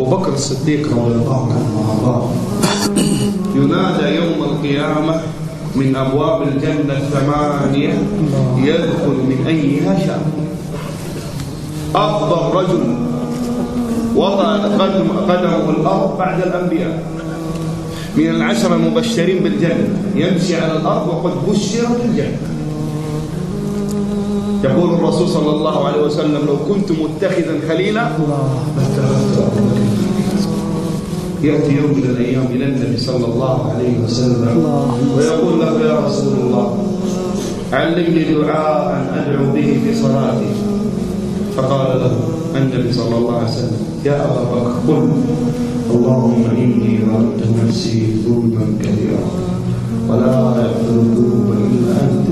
أبو بكر الصديق رضي الله عنه وأرضاه ينادى يوم القيامة من أبواب الجنة 8 يدخل من أيها شاء. أفضل رجل وضع قدمه الأرض بعد الأنبياء من 10 المبشرين بالجنة يمشي على الأرض وقد بشر بالجنة. يقول الرسول صلى الله عليه وسلم: لو كنت متخذا خليلا يأتي يوم من الأيام إلى النبي صلى الله عليه وسلم ويقول له: يا رسول الله علمني دعاء أدعو به في صلاتي. فقال له النبي صلى الله عليه وسلم: يا أبا بكر قل: اللهم إني ظلمت نفسي ظلما كثيرا ولا يغفر الذنوب إلا أنت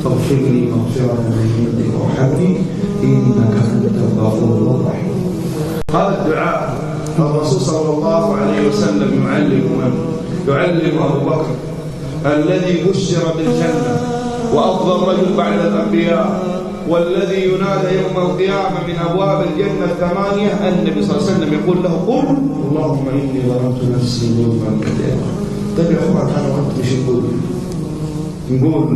فاغفر لي مغفرة من عندك وارحمني إنك أنت الغفور الرحيم. هذا الدعاء الرسول صلى الله عليه وسلم يعلم أبو بكر الذي بشر بالجنة وأفضل رجل بعد الأنبياء والذي ينادى يوم القيامة من أبواب الجنة 8. النبي صلى الله عليه وسلم يقول له: قل اللهم إني ظلمت نفسي ظلما كثيرا. طيب يا أخوان، أنا وأنت إيش نقول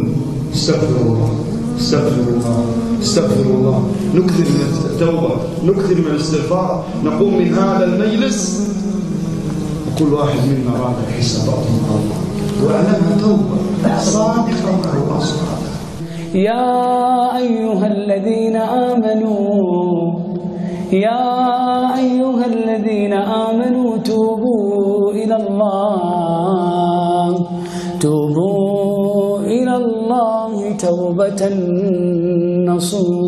استغفر الله استغفر الله استغفر الله، نكثر من التوبة، نكثر من الاستغفار، نقوم من هذا المجلس وكل واحد منا راجع حساباته مع الله وأعلنها توبة صادقة مع الله سبحانه. يا أيها الذين آمنوا توبوا إلى الله توبة نصوحا